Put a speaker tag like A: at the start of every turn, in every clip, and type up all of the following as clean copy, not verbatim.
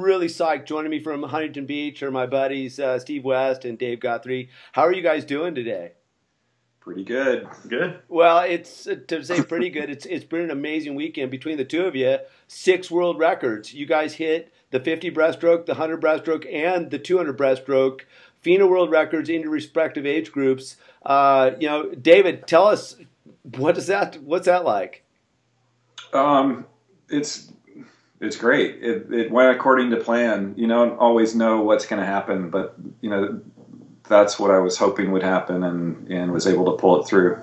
A: really psyched. Joining me from Huntington Beach are my buddies Steve West and Dave Guthrie. How are you guys doing today?
B: Pretty good.
C: Good.
A: Well, it's to say pretty good. It's been an amazing weekend between the two of you. 6 world records. You guys hit the 50 breaststroke, the 100 breaststroke, and the 200 breaststroke. FINA world records in your respective age groups. David, tell us what's that like?
B: It's great. It went according to plan. You don't always know what's going to happen, but that's what I was hoping would happen, and was able to pull it through.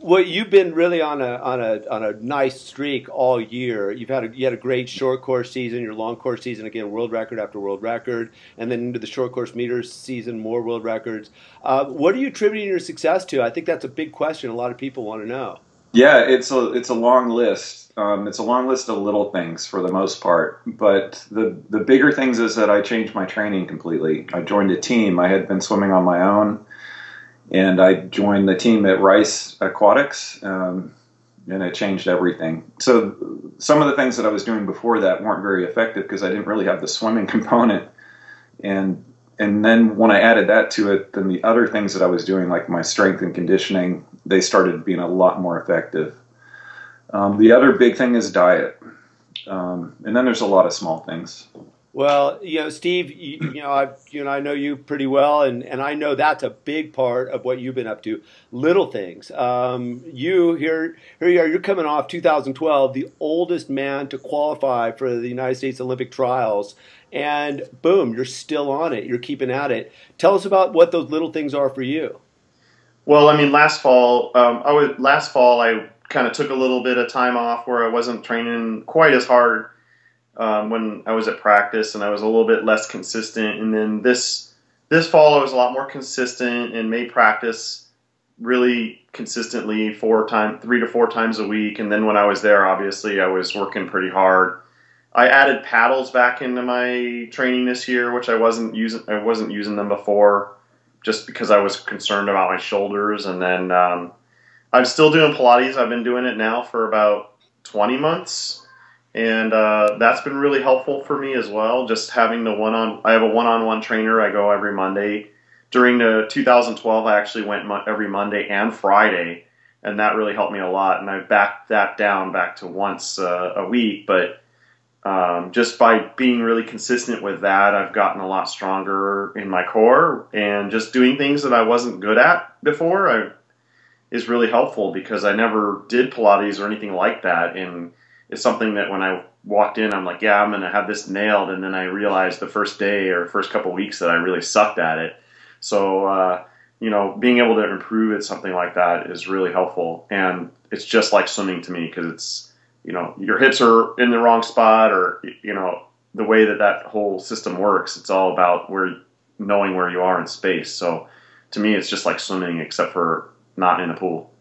A: Well, you've been really on a nice streak all year. You had a great short course season, your long course season, again, world record after world record, and then into the short course meters season, more world records. What are you attributing your success to? I think that's a big question a lot of people want to know.
B: Yeah, it's a long list. It's a long list of little things for the most part, but the bigger things is that I changed my training completely. I joined a team. I had been swimming on my own, and I joined the team at Rice Aquatics, and it changed everything. So some of the things that I was doing before that weren't very effective because I didn't really have the swimming component. And then when I added that to it, then the other things that I was doing, like my strength and conditioning, they started being a lot more effective. The other big thing is diet. And then there's a lot of small things. Well,
A: Steve, you and I know you pretty well, and I know that's a big part of what you've been up to. Little things. Here you are. You're coming off 2012, the oldest man to qualify for the United States Olympic trials, and boom, you're still on it. You're keeping at it. Tell us about what those little things are for you.
C: Well, I mean, last fall I kind of took a little bit of time off where I wasn't training quite as hard. When I was at practice, and I was a little bit less consistent. And then this fall, I was a lot more consistent and made practice really consistently 3 to 4 times a week. And then when I was there, obviously, I was working pretty hard. I added paddles back into my training this year, which I wasn't using them before, just because I was concerned about my shoulders. And then I'm still doing Pilates. I've been doing it now for about 20 months. And that's been really helpful for me as well. Just having I have a one-on-one trainer. I go every Monday. During the 2012, I actually went every Monday and Friday, and that really helped me a lot. And I backed that down back to once a week. But just by being really consistent with that, I've gotten a lot stronger in my core, and just doing things that I wasn't good at before is really helpful, because I never did Pilates or anything like that. And it's something that when I walked in, I'm like, yeah, I'm going to have this nailed. And then I realized the first day or first couple of weeks that I really sucked at it. So, being able to improve at something like that is really helpful. And it's just like swimming to me, because it's, your hips are in the wrong spot, or, the way that whole system works. It's all about knowing where you are in space. So to me, it's just like swimming, except for not in a pool.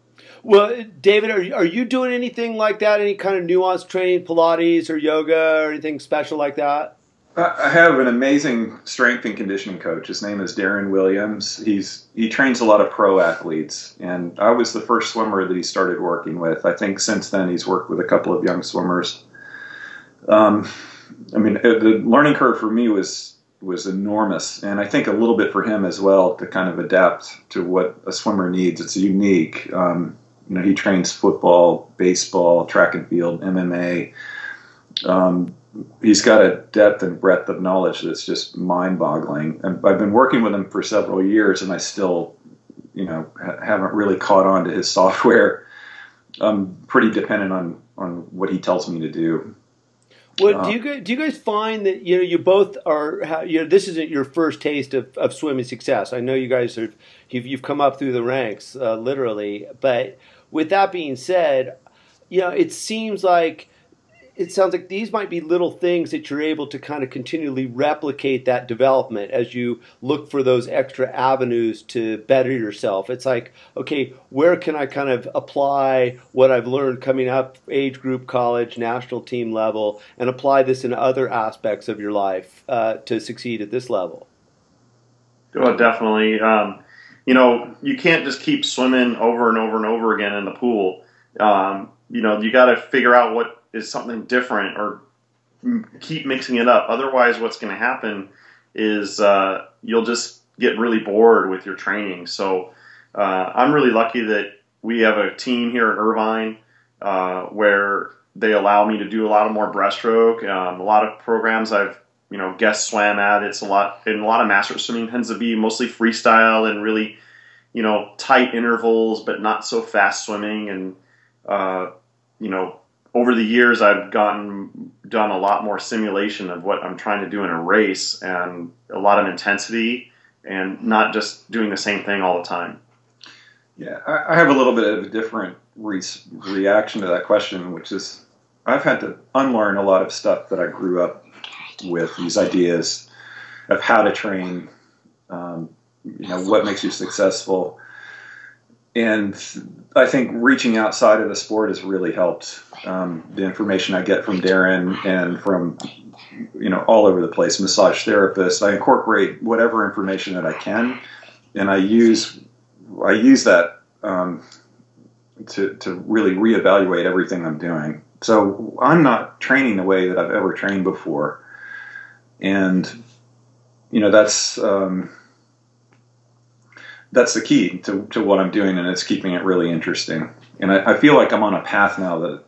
A: Well, David, are you doing anything like that? Any kind of nuanced training, Pilates or yoga or anything special like that?
B: I have an amazing strength and conditioning coach. His name is Darren Williams. He trains a lot of pro athletes, and I was the first swimmer that he started working with. I think since then he's worked with a couple of young swimmers. The learning curve for me was enormous, and I think a little bit for him as well, to kind of adapt to what a swimmer needs. It's unique. He trains football, baseball, track and field, MMA. He's got a depth and breadth of knowledge that's just mind-boggling. And I've been working with him for several years, and I still, haven't really caught on to his software. I'm pretty dependent on what he tells me to do.
A: Well, do you guys find that you both are this isn't your first taste of swimming success? I know you guys you've come up through the ranks literally, but with that being said, it sounds like these might be little things that you're able to kind of continually replicate that development as you look for those extra avenues to better yourself. It's like, okay, where can I kind of apply what I've learned coming up age group, college, national team level, and apply this in other aspects of your life to succeed at this level?
C: Well, definitely. You can't just keep swimming over and over and over again in the pool. You got to figure out what is something different, or keep mixing it up. Otherwise, what's going to happen is you'll just get really bored with your training. So I'm really lucky that we have a team here in Irvine where they allow me to do a lot more breaststroke. A lot of programs I've guest swam at. It's a lot of master swimming tends to be mostly freestyle and really tight intervals, but not so fast swimming. And over the years, I've done a lot more simulation of what I'm trying to do in a race, and a lot of intensity, and not just doing the same thing all the time.
B: Yeah, I have a little bit of a different reaction to that question, which is I've had to unlearn a lot of stuff that I grew up with, these ideas of how to train, what makes you successful. And I think reaching outside of the sport has really helped. The information I get from Darren and from, all over the place, massage therapists, I incorporate whatever information that I can, and I use that to really reevaluate everything I'm doing. So I'm not training the way that I've ever trained before, and that's the key to what I'm doing, and it's keeping it really interesting. And I feel like I'm on a path now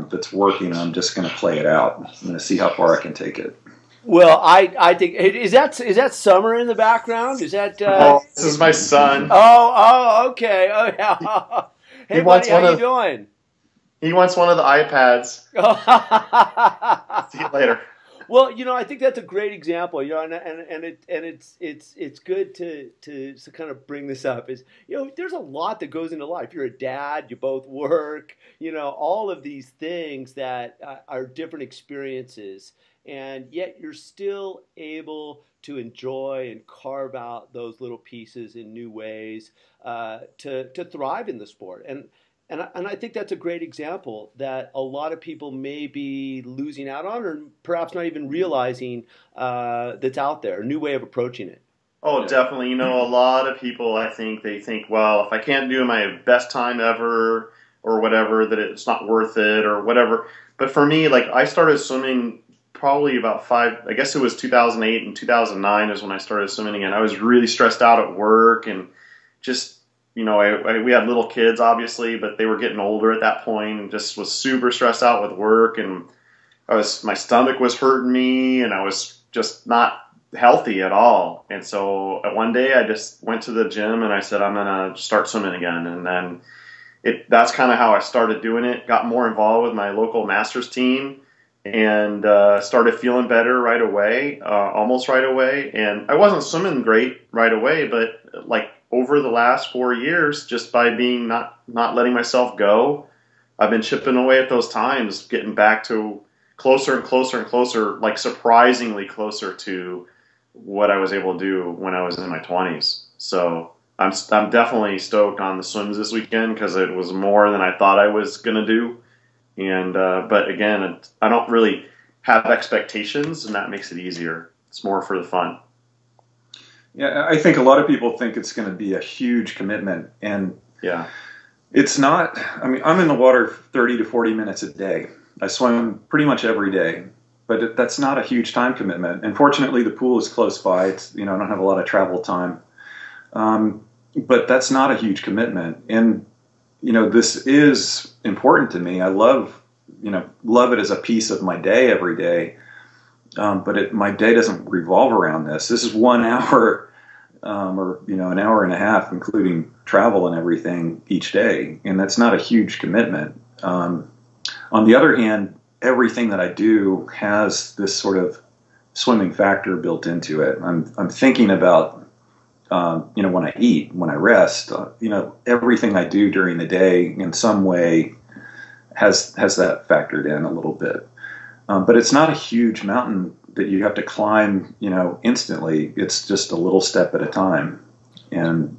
B: that's working, and I'm just going to play it out. I'm going to see how far I can take it.
A: Well, I think is that Summer in the background? Is that?
C: This is my son.
A: Oh, okay. Oh, yeah. Hey, buddy, how you doing?
C: He wants one of the iPads. See you later.
A: Well, I think that's a great example, and it's good to kind of bring this up. Is there's a lot that goes into life. You're a dad. You both work. All of these things that are different experiences, and yet you're still able to enjoy and carve out those little pieces in new ways to thrive in the sport. And I think that's a great example that a lot of people may be losing out on, or perhaps not even realizing that's out there, a new way of approaching it.
C: Oh, definitely. A lot of people, I think, they think, well, if I can't do my best time ever or whatever, that it's not worth it or whatever. But for me, I started swimming probably about 2008 and 2009 is when I started swimming again. I was really stressed out at work and just, we had little kids, obviously, but they were getting older at that point, and just was super stressed out with work, and my stomach was hurting me, and I was just not healthy at all. And so one day I just went to the gym and I said, I'm going to start swimming again. And then that's kind of how I started doing it, got more involved with my local masters team, and started feeling better right away, almost right away. And I wasn't swimming great right away, but over the last 4 years, just by being not letting myself go, I've been chipping away at those times, getting back to closer and closer and closer, surprisingly closer to what I was able to do when I was in my 20s. So I'm definitely stoked on the swims this weekend because it was more than I thought I was going to do. And but again, I don't really have expectations, and that makes it easier. It's more for the fun.
B: Yeah, I think a lot of people think it's going to be a huge commitment, and
C: yeah,
B: it's not. I mean, I'm in the water 30 to 40 minutes a day. I swim pretty much every day, but that's not a huge time commitment. And fortunately, the pool is close by. It's I don't have a lot of travel time, but that's not a huge commitment. And this is important to me. I love it as a piece of my day every day. But my day doesn't revolve around this. This is 1 hour, or an hour and a half, including travel and everything each day, and that's not a huge commitment. On the other hand, everything that I do has this sort of swimming factor built into it. I'm thinking about, when I eat, when I rest, everything I do during the day in some way has that factored in a little bit. But it's not a huge mountain that you have to climb, instantly. It's just a little step at a time. And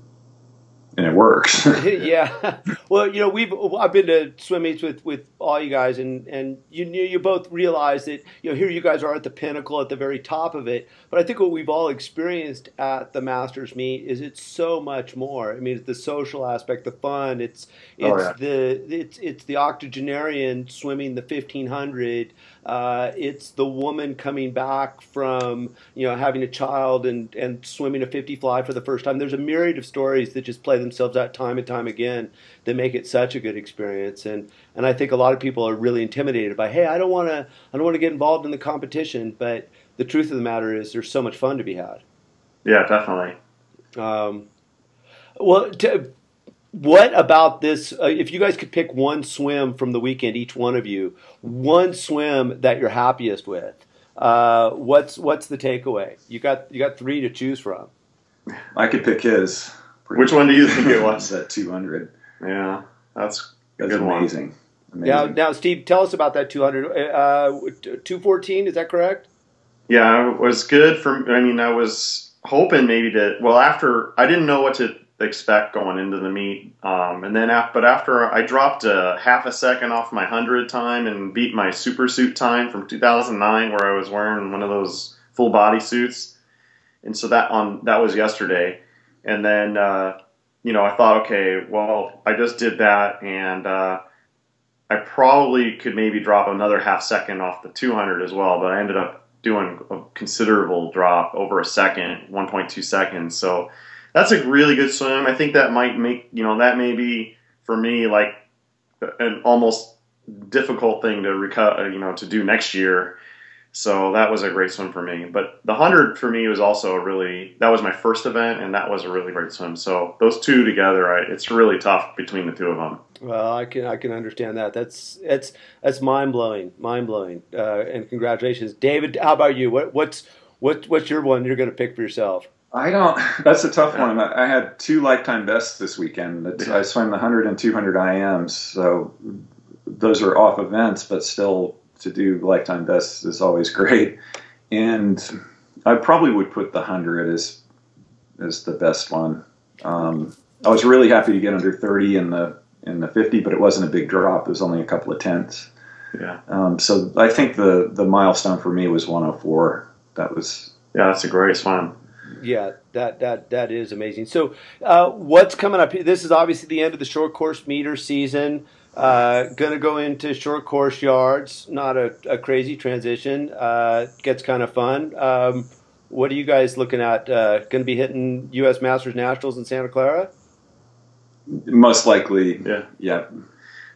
B: and it works.
A: Yeah. Well, I've been to swim meets with all you guys, and you both realize that here you guys are at the pinnacle, at the very top of it. But I think what we've all experienced at the Masters meet is it's so much more. I mean, it's the social aspect, the fun. It's the octogenarian swimming the 1500. It's the woman coming back from having a child and swimming a 50 fly for the first time. There's a myriad of stories that just play themselves out time and time again that make it such a good experience. And I think a lot of people are really intimidated by, hey, I don't want to get involved in the competition. But the truth of the matter is there's so much fun to be had.
C: Yeah, definitely.
A: What about this? If you guys could pick one swim from the weekend, each one of you, one swim that you're happiest with, what's the takeaway? You got 3 to choose from.
B: I could pick his.
C: Which one do you think it was?
B: That 200.
C: Yeah, that's
B: amazing.
A: Now, Steve, tell us about that 200. 214, is that correct?
C: Yeah, it was good I was hoping maybe after I didn't know what to expect going into the meet, but after I dropped a half a second off my 100 time and beat my super suit time from 2009, where I was wearing one of those full body suits, and so that was yesterday, and then I thought, okay, well, I just did that, and I probably could maybe drop another half second off the 200 as well, but I ended up doing a considerable drop, over a second, 1.2 seconds. So that's a really good swim. I think that might make, that may be for me like an almost difficult thing to recover, to do next year. So that was a great swim for me. But the 100 for me was also that was my first event, and that was a really great swim. So those two together, it's really tough between the two of them.
A: Well, I can understand that. That's mind blowing, and congratulations, David. How about you? What's your one you're going to pick for yourself?
B: That's a tough one. I had 2 lifetime bests this weekend. I swam the 100 and 200 IMs, so those are off events, but still to do lifetime bests is always great. And I probably would put the 100 as the best one. I was really happy to get under 30 in the 50, but it wasn't a big drop. It was only a couple of tenths.
C: Yeah.
B: So I think the milestone for me was 104.
C: That's a great swim.
A: Yeah, that is amazing. So what's coming up? This is obviously the end of the short course meter season. Going to go into short course yards. Not a crazy transition. Gets kind of fun. What are you guys looking at? Going to be hitting U.S. Masters Nationals in Santa Clara?
B: Most likely.
C: Yeah.
B: Yeah.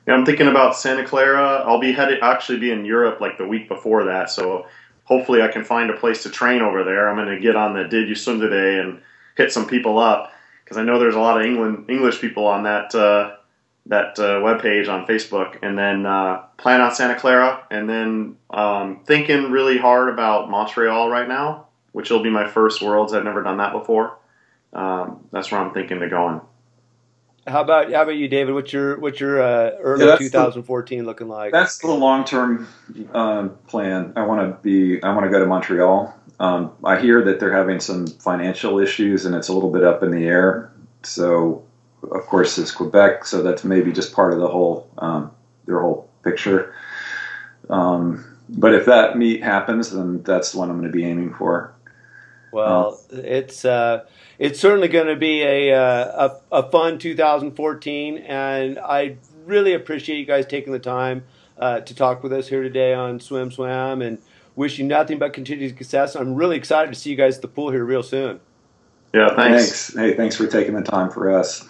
C: Yeah, I'm thinking about Santa Clara. I'll actually be in Europe like the week before that, so hopefully I can find a place to train over there. I'm going to get on the Did You Swim Today and hit some people up, because I know there's a lot of English people on that webpage on Facebook, and then plan on Santa Clara, and then thinking really hard about Montreal right now, which will be my first Worlds. I've never done that before. That's where I'm thinking to going.
A: How about you, David? What's your early 2014 looking like?
B: That's the long-term plan. I want to go to Montreal. I hear that they're having some financial issues, and it's a little bit up in the air. So, of course, it's Quebec, so that's maybe just part of the whole their whole picture. But if that meet happens, then that's the one I'm going to be aiming for.
A: Well, it's certainly going to be a fun 2014, and I really appreciate you guys taking the time to talk with us here today on Swim Swam, and wish you nothing but continued success. I'm really excited to see you guys at the pool here real soon.
C: Yeah, thanks.
B: Hey, thanks for taking the time for us.